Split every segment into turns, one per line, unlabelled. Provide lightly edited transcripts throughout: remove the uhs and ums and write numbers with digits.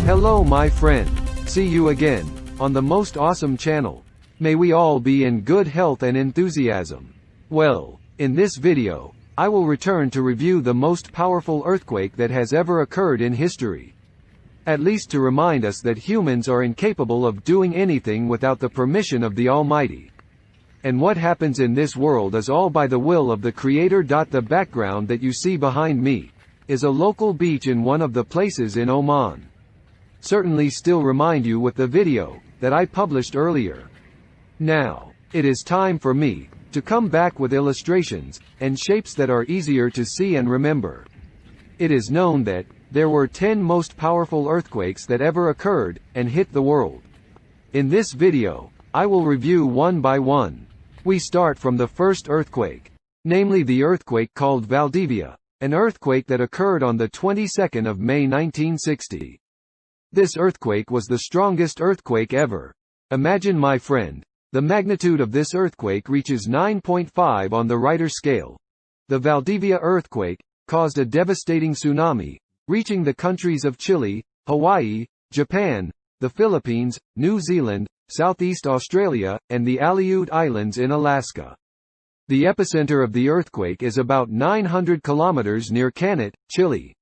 Hello my friend. See you again, on the most awesome channel. May we all be in good health and enthusiasm. Well, in this video, I will return to review the most powerful earthquake that has ever occurred in history. At least to remind us that humans are incapable of doing anything without the permission of the Almighty. And what happens in this world is all by the will of the Creator. The background that you see behind me is a local beach in one of the places in Oman. Certainly still remind you with the video that I published earlier. Now, it is time for me to come back with illustrations and shapes that are easier to see and remember. It is known that there were 10 most powerful earthquakes that ever occurred and hit the world. In this video, I will review one by one. We start from the first earthquake, namely the earthquake called Valdivia, an earthquake that occurred on the 22nd of May 1960. This earthquake was the strongest earthquake ever. Imagine, my friend, the magnitude of this earthquake reaches 9.5 on the Richter scale. The Valdivia earthquake caused a devastating tsunami, reaching the countries of Chile, Hawaii, Japan, the Philippines, New Zealand, Southeast Australia, and the Aleut Islands in Alaska. The epicenter of the earthquake is about 900 kilometers near Cannet, Chile.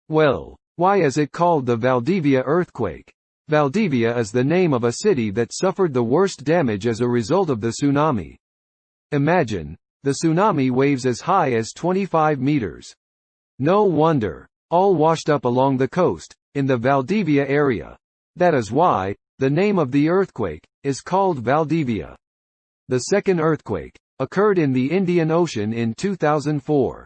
Well, why is it called the Valdivia earthquake? Valdivia is the name of a city that suffered the worst damage as a result of the tsunami. Imagine, the tsunami waves as high as 25 meters. No wonder, all washed up along the coast, in the Valdivia area. That is why, the name of the earthquake is called Valdivia. The second earthquake occurred in the Indian Ocean in 2004.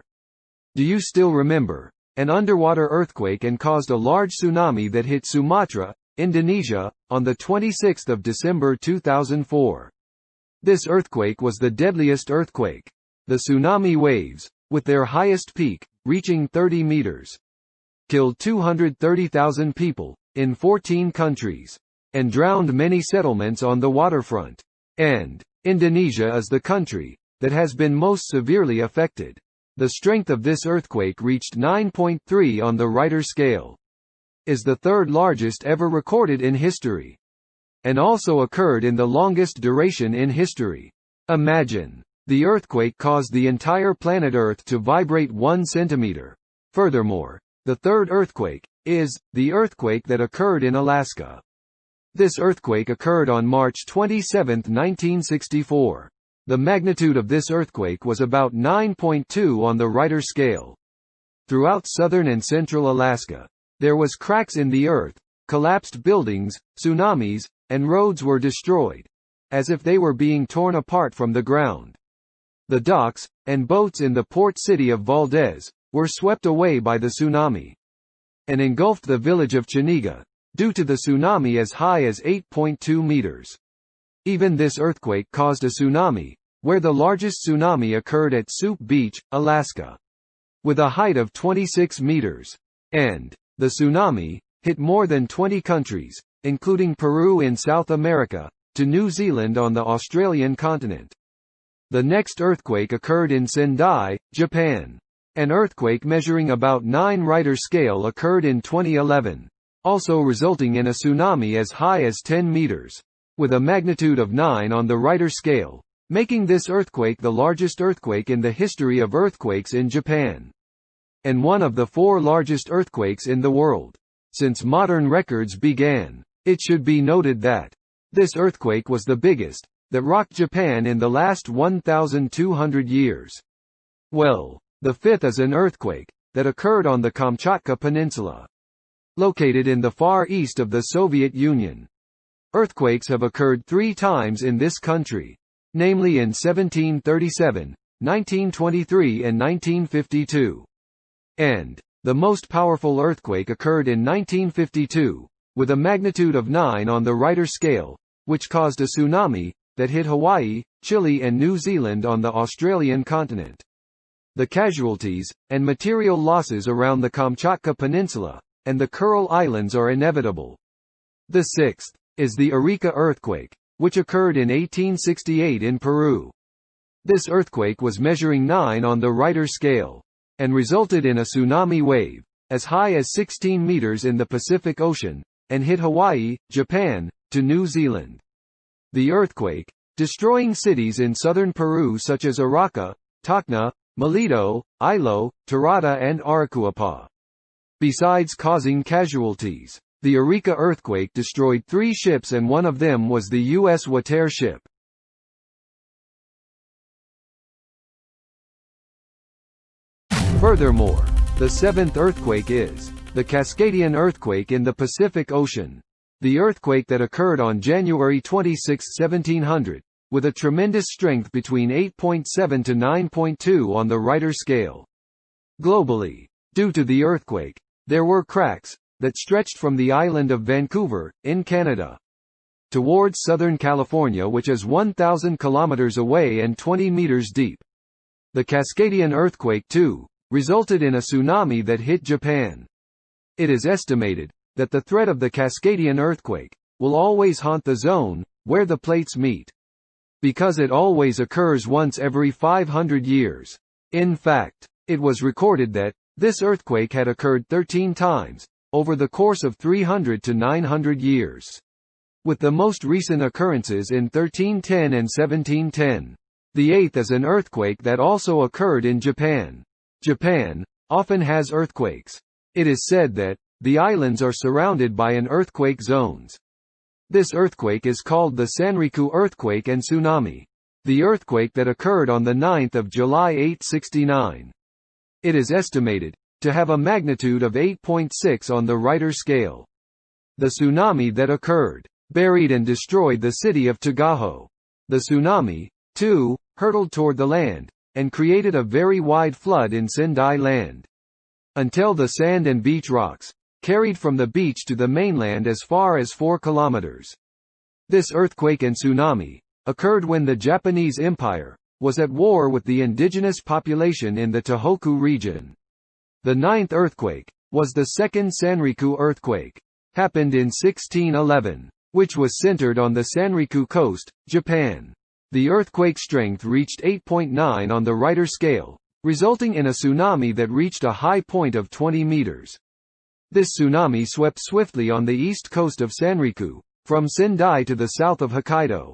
Do you still remember? An underwater earthquake and caused a large tsunami that hit Sumatra, Indonesia, on the 26th of December 2004. This earthquake was the deadliest earthquake. The tsunami waves, with their highest peak, reaching 30 meters, killed 230,000 people, in 14 countries, and drowned many settlements on the waterfront. And Indonesia is the country that has been most severely affected. The strength of this earthquake reached 9.3 on the Richter scale. Is the third largest ever recorded in history. And also occurred in the longest duration in history. Imagine, the earthquake caused the entire planet Earth to vibrate 1 centimeter. Furthermore, the third earthquake is the earthquake that occurred in Alaska. This earthquake occurred on March 27, 1964. The magnitude of this earthquake was about 9.2 on the Richter scale. Throughout southern and central Alaska, there was cracks in the earth, collapsed buildings, tsunamis, and roads were destroyed, as if they were being torn apart from the ground. The docks and boats in the port city of Valdez were swept away by the tsunami and engulfed the village of Chiniga, due to the tsunami as high as 8.2 meters. Even this earthquake caused a tsunami, where the largest tsunami occurred at Soup Beach, Alaska, with a height of 26 meters. And the tsunami hit more than 20 countries, including Peru in South America, to New Zealand on the Australian continent. The next earthquake occurred in Sendai, Japan. An earthquake measuring about 9 Richter scale occurred in 2011, also resulting in a tsunami as high as 10 meters, with a magnitude of 9 on the Richter scale, making this earthquake the largest earthquake in the history of earthquakes in Japan, and one of the 4 largest earthquakes in the world since modern records began. It should be noted that this earthquake was the biggest that rocked Japan in the last 1,200 years. Well, the fifth is an earthquake that occurred on the Kamchatka Peninsula, located in the far east of the Soviet Union. Earthquakes have occurred 3 times in this country, namely in 1737, 1923 and 1952. And the most powerful earthquake occurred in 1952, with a magnitude of 9 on the Richter scale, which caused a tsunami that hit Hawaii, Chile and New Zealand on the Australian continent. The casualties and material losses around the Kamchatka Peninsula and the Kuril Islands are inevitable. The sixth is the Arica earthquake, which occurred in 1868 in Peru. This earthquake was measuring 9 on the Richter scale, and resulted in a tsunami wave, as high as 16 meters in the Pacific Ocean, and hit Hawaii, Japan, to New Zealand. The earthquake, destroying cities in southern Peru such as Araca, Tacna, Melito, Ilo, Tarata and Arequipa. Besides causing casualties, the Arica earthquake destroyed 3 ships and one of them was the U.S. Water ship. Furthermore, the 7th earthquake is the Cascadian earthquake in the Pacific Ocean. The earthquake that occurred on January 26, 1700, with a tremendous strength between 8.7 to 9.2 on the Richter scale. Globally, due to the earthquake, there were cracks that stretched from the island of Vancouver, in Canada, towards southern California, which is 1,000 kilometers away and 20 meters deep. The Cascadian earthquake, too, resulted in a tsunami that hit Japan. It is estimated that the threat of the Cascadian earthquake will always haunt the zone where the plates meet, because it always occurs once every 500 years. In fact, it was recorded that this earthquake had occurred 13 times over the course of 300 to 900 years, with the most recent occurrences in 1310 and 1710. The 8th is an earthquake that also occurred in Japan. Japan often has earthquakes. It is said that the islands are surrounded by an earthquake zones. This earthquake is called the Sanriku earthquake and tsunami. The earthquake that occurred on the 9th of July 869. It is estimated to have a magnitude of 8.6 on the Richter scale. The tsunami that occurred buried and destroyed the city of Tagaho. The tsunami, too, hurtled toward the land and created a very wide flood in Sendai land, until the sand and beach rocks carried from the beach to the mainland as far as 4 kilometers. This earthquake and tsunami occurred when the Japanese Empire was at war with the indigenous population in the Tohoku region. The 9th earthquake was the second Sanriku earthquake, happened in 1611, which was centered on the Sanriku coast, Japan. The earthquake strength reached 8.9 on the Richter scale, resulting in a tsunami that reached a high point of 20 meters. This tsunami swept swiftly on the east coast of Sanriku, from Sendai to the south of Hokkaido.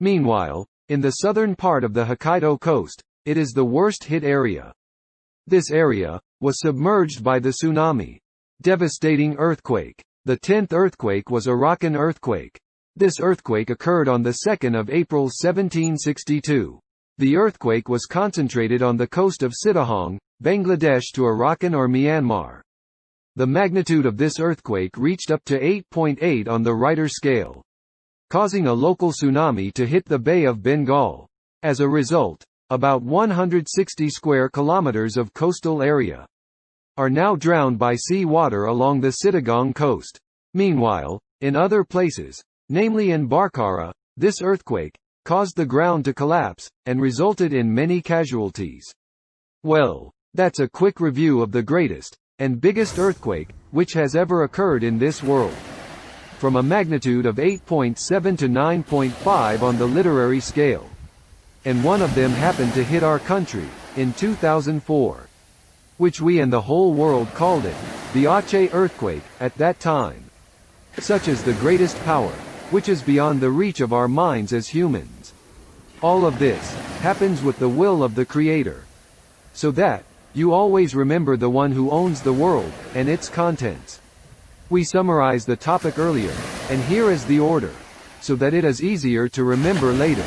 Meanwhile, in the southern part of the Hokkaido coast, it is the worst hit area. This area was submerged by the tsunami. Devastating earthquake. The 10th earthquake was Arakan earthquake. This earthquake occurred on the 2nd of April 1762. The earthquake was concentrated on the coast of Sittahong, Bangladesh to Arakan or Myanmar. The magnitude of this earthquake reached up to 8.8 on the Richter scale, causing a local tsunami to hit the Bay of Bengal. As a result, about 160 square kilometers of coastal area are now drowned by sea water along the Chittagong coast. Meanwhile, in other places, namely in Barkara, this earthquake caused the ground to collapse and resulted in many casualties. Well, that's a quick review of the greatest and biggest earthquake which has ever occurred in this world. From a magnitude of 8.7 to 9.5 on the literary scale. And one of them happened to hit our country in 2004, which we and the whole world called it the Aceh earthquake at that time. Such is the greatest power, which is beyond the reach of our minds as humans. All of this happens with the will of the Creator, so that you always remember the one who owns the world and its contents. We summarized the topic earlier, and here is the order, so that it is easier to remember later.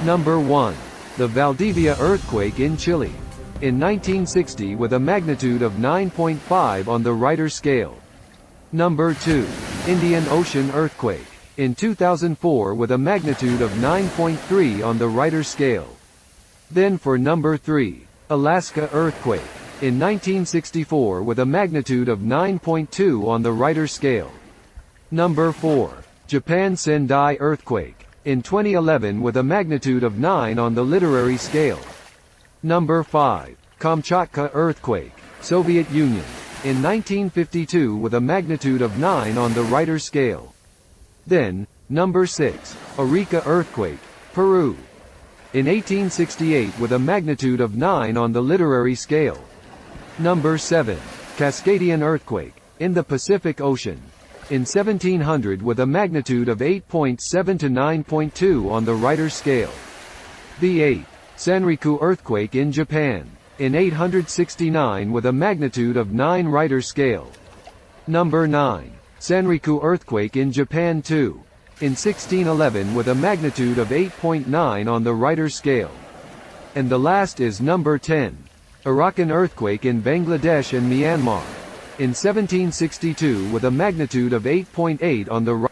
Number 1. The Valdivia earthquake in Chile, in 1960 with a magnitude of 9.5 on the Richter scale. Number 2. Indian Ocean earthquake, in 2004 with a magnitude of 9.3 on the Richter scale. Then for number 3. Alaska earthquake, in 1964 with a magnitude of 9.2 on the Richter scale. Number 4. Japan Sendai earthquake, in 2011 with a magnitude of 9 on the literary scale. Number 5. Kamchatka earthquake, Soviet Union, in 1952 with a magnitude of 9 on the Richter scale. Then, number 6. Arica earthquake, Peru, in 1868 with a magnitude of 9 on the literary scale. Number 7. Cascadian earthquake, in the Pacific Ocean, in 1700 with a magnitude of 8.7 to 9.2 on the Richter scale. The 8th Sanriku earthquake in Japan, in 869 with a magnitude of 9 Richter scale. Number 9. Sanriku earthquake in Japan 2, in 1611 with a magnitude of 8.9 on the Richter scale. And the last is number 10. Arakan earthquake in Bangladesh and Myanmar, in 1762 with a magnitude of 8.8 on the